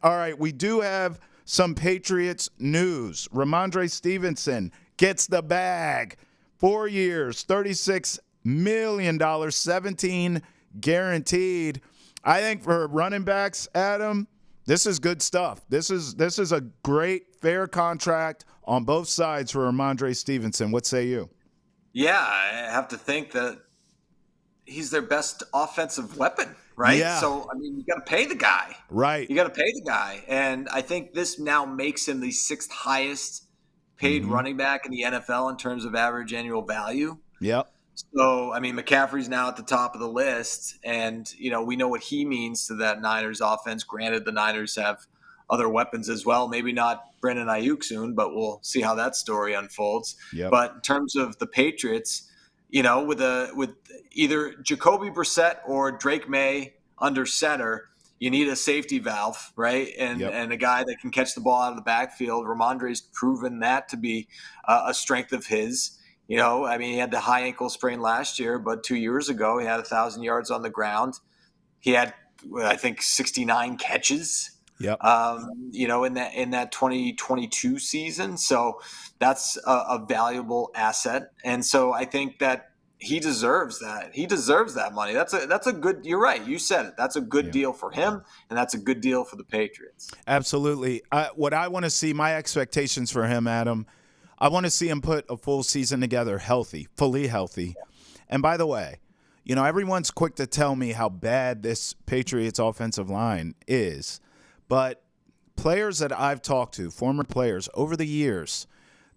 All right, we do have some Patriots news. Rhamondre Stevenson gets the bag. 4 years, $36 million, 17 guaranteed. I think for running backs, Adam, this is good stuff. This is a great, fair contract on both sides for Rhamondre Stevenson. What say you? Yeah, I have to think that he's their best offensive weapon, right? Yeah. So, I mean, you got to pay the guy. Right. You got to pay the guy. And I think this now makes him the sixth highest paid running back in the NFL in terms of average annual value. Yep. So, I mean, McCaffrey's now at the top of the list, and, we know what he means to that Niners offense. Granted, the Niners have other weapons as well. Maybe not Brandon Ayuk soon, but we'll see how that story unfolds. Yep. But in terms of the Patriots, with either Jacoby Brissett or Drake Maye under center, you need a safety valve, right? And a guy that can catch the ball out of the backfield. Rhamondre's proven that to be a strength of his. He had the high ankle sprain last year, but 2 years ago he had 1,000 yards on the ground. He had, I think, 69 catches. Yep. In that 2022 season. So that's a valuable asset. And so I think that he deserves that. He deserves that money. That's a good, you're right. You said it. That's a good deal for him. And that's a good deal for the Patriots. Absolutely. What I want to see, my expectations for him, Adam, I want to see him put a full season together healthy, fully healthy. And by the way, everyone's quick to tell me how bad this Patriots offensive line is. But players that I've talked to, former players over the years,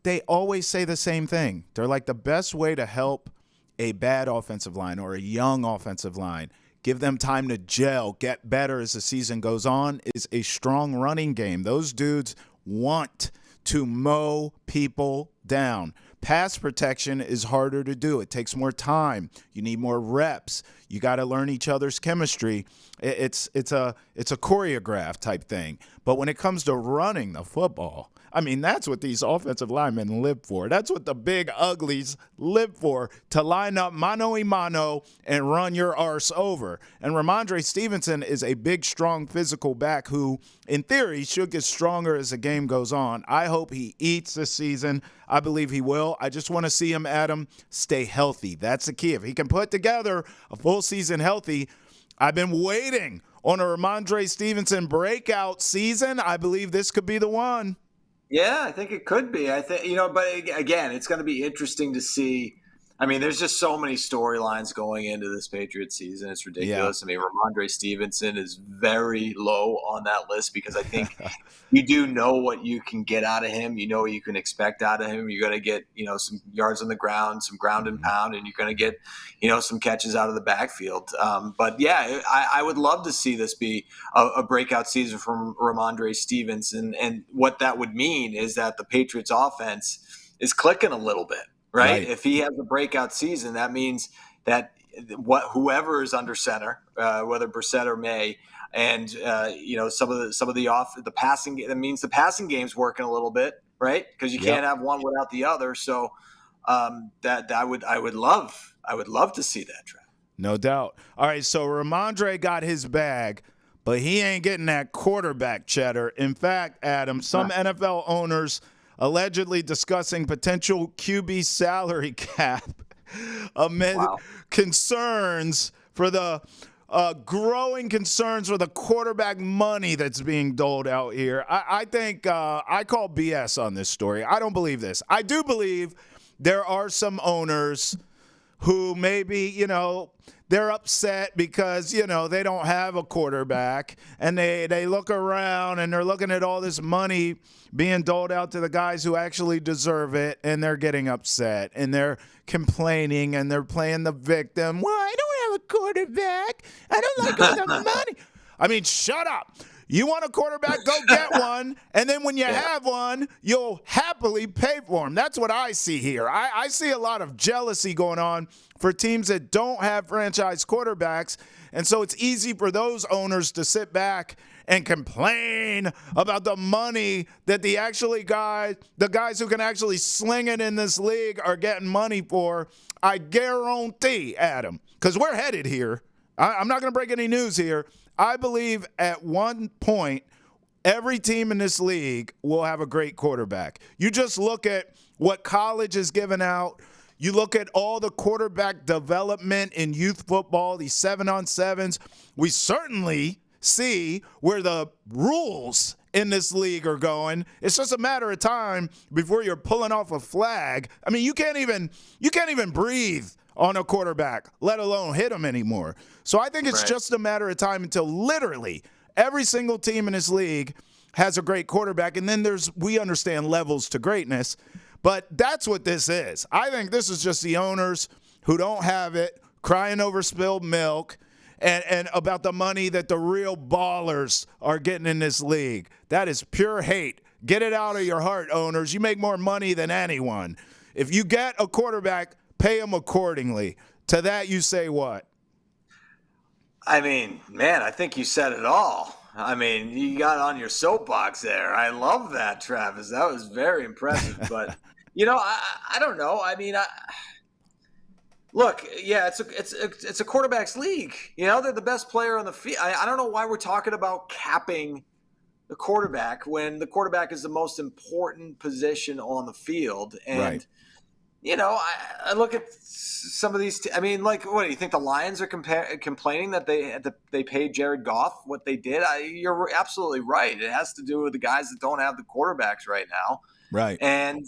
they always say the same thing. They're like, the best way to help a bad offensive line or a young offensive line, give them time to gel, get better as the season goes on, is a strong running game. Those dudes want to mow people down. Pass protection is harder to do. It takes more time. You need more reps. You got to learn each other's chemistry. It's a choreograph type thing. But when it comes to running the football, I mean, that's what these offensive linemen live for. That's what the big uglies live for, to line up mano a mano and run your arse over. And Rhamondre Stevenson is a big, strong, physical back who, in theory, should get stronger as the game goes on. I hope he eats this season. I believe he will. I just want to see him, Adam, stay healthy. That's the key. If he can put together a full season healthy, I've been waiting on a Rhamondre Stevenson breakout season. I believe this could be the one. Yeah, I think it could be. I think, but again, it's going to be interesting to see. I mean, there's just so many storylines going into this Patriots season. It's ridiculous. Yeah. I mean, Rhamondre Stevenson is very low on that list because I think you do know what you can get out of him. You know what you can expect out of him. You're going to get, some yards on the ground, some ground and pound, and you're going to get, some catches out of the backfield. But yeah, I would love to see this be a breakout season from Rhamondre Stevenson. And what that would mean is that the Patriots offense is clicking a little bit. Right? If he has a breakout season, that means that whoever is under center, whether Brissett or May, and some of the passing, that means the passing game's working a little bit, right? Because you can't have one without the other. So that I would love to see that, Trev. No doubt. All right, so Rhamondre got his bag, but he ain't getting that quarterback cheddar. In fact, Adam, some NFL owners allegedly discussing potential QB salary cap amid concerns for the growing concerns for the quarterback money that's being doled out here. I think I call BS on this story. I don't believe this. I do believe there are some owners who maybe, they're upset because, they don't have a quarterback, and they look around and they're looking at all this money being doled out to the guys who actually deserve it, and they're getting upset and they're complaining and they're playing the victim. Well, I don't have a quarterback. I don't like all the money. I mean, shut up. You want a quarterback, go get one, and then when you have one, you'll happily pay for him. That's what I see here. I see a lot of jealousy going on for teams that don't have franchise quarterbacks, and so it's easy for those owners to sit back and complain about the money that the guys who can actually sling it in this league are getting money for. I guarantee, Adam, because we're headed here. I'm not going to break any news here. I believe at one point every team in this league will have a great quarterback. You just look at what college is giving out. You look at all the quarterback development in youth football, these 7-on-7s. We certainly see where the rules in this league are going. It's just a matter of time before you're pulling off a flag. I mean, you can't even breathe on a quarterback, let alone hit him anymore. So I think it's just a matter of time until literally every single team in this league has a great quarterback. And then we understand levels to greatness. But that's what this is. I think this is just the owners who don't have it, crying over spilled milk, and about the money that the real ballers are getting in this league. That is pure hate. Get it out of your heart, owners. You make more money than anyone. If you get a quarterback, pay him accordingly. To that, you say what? I mean, man, I think you said it all. I mean, you got on your soapbox there. I love that, Travis. That was very impressive. But, I don't know. I mean, look, yeah, it's a quarterback's league. They're the best player on the field. I don't know why we're talking about capping the quarterback when the quarterback is the most important position on the field. And, I look at some of these. I mean, like, what do you think? The Lions are complaining that they paid Jared Goff what they did. You're absolutely right. It has to do with the guys that don't have the quarterbacks right now. Right. And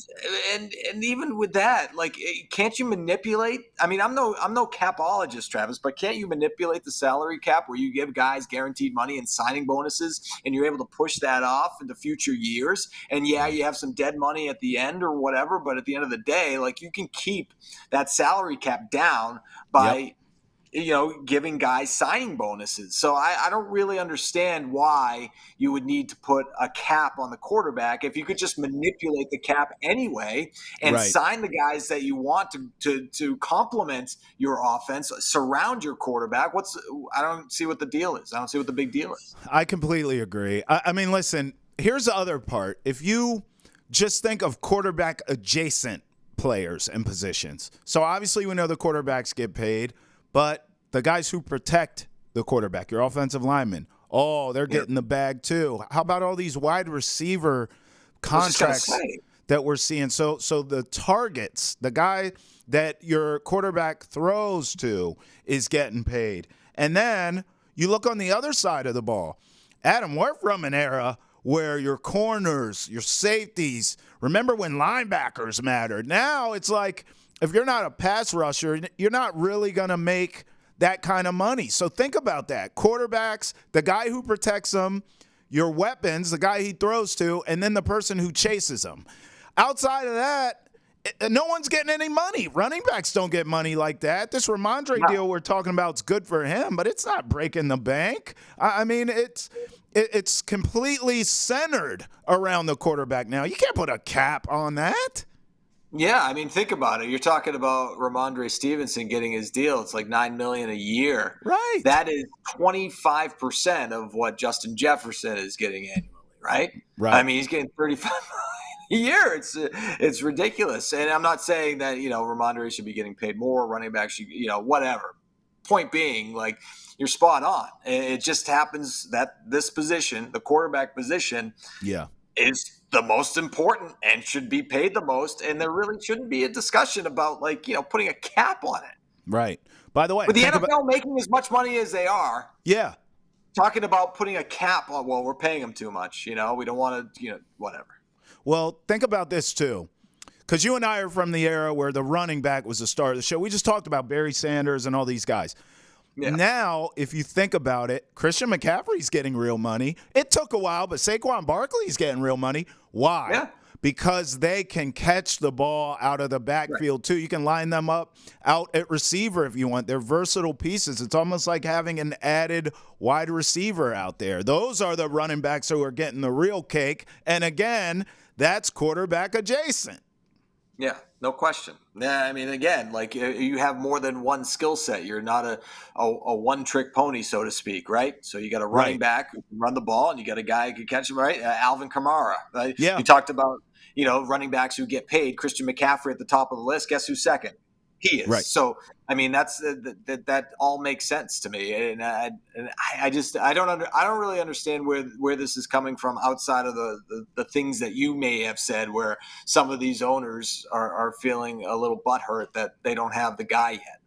even with that, like, can't you manipulate? I mean, I'm no capologist, Travis, but can't you manipulate the salary cap where you give guys guaranteed money and signing bonuses, and you're able to push that off into future years? And yeah, you have some dead money at the end or whatever, but at the end of the day, like, you can keep that salary cap down by giving guys signing bonuses. So I don't really understand why you would need to put a cap on the quarterback if you could just manipulate the cap anyway and sign the guys that you want to complement your offense, surround your quarterback. I don't see what the deal is. I don't see what the big deal is. I completely agree. I mean, listen, here's the other part. If you just think of quarterback adjacent players and positions. So obviously we know the quarterbacks get paid, but the guys who protect the quarterback, your offensive linemen, they're getting the bag too. How about all these wide receiver contracts that we're seeing? So the targets, the guy that your quarterback throws to is getting paid. And then you look on the other side of the ball. Adam, we're from an era where your corners, your safeties, remember when linebackers mattered? Now it's like, if you're not a pass rusher, you're not really going to make that kind of money. So think about that. Quarterbacks, the guy who protects them, your weapons, the guy he throws to, and then the person who chases them. Outside of that, no one's getting any money. Running backs don't get money like that. This Rhamondre deal we're talking about is good for him, but it's not breaking the bank. I mean, it's completely centered around the quarterback now. You can't put a cap on that. Yeah, I mean, think about it. You're talking about Rhamondre Stevenson getting his deal. It's like $9 million a year. Right. That is 25% of what Justin Jefferson is getting annually, right? Right. I mean, he's getting $35 million a year. It's ridiculous. And I'm not saying that, Rhamondre should be getting paid more, running back should, whatever. Point being, like, you're spot on. It just happens that this position, the quarterback position, is the most important and should be paid the most, and there really shouldn't be a discussion about, like, putting a cap on it. Right. By the way, with the NFL making as much money as they are, talking about putting a cap on, well, we're paying them too much. We don't want to, whatever. Well, think about this too, because you and I are from the era where the running back was the star of the show. We just talked about Barry Sanders and all these guys. Yeah. Now, if you think about it, Christian McCaffrey's getting real money. It took a while, but Saquon Barkley's getting real money. Why? Yeah. Because they can catch the ball out of the backfield, too. You can line them up out at receiver if you want. They're versatile pieces. It's almost like having an added wide receiver out there. Those are the running backs who are getting the real cake. And, again, that's quarterback adjacent. Yeah, no question. Yeah, I mean, again, like, you have more than one skill set. You're not a one-trick pony, so to speak, right? So you got a running back who can run the ball, and you got a guy who can catch him, right? Alvin Kamara. Right? Yeah. You talked about, running backs who get paid. Christian McCaffrey at the top of the list. Guess who's second? He is. Right. So, I mean, that's that all makes sense to me, and I just I don't really understand where this is coming from outside of the things that you may have said, where some of these owners are feeling a little butthurt that they don't have the guy yet.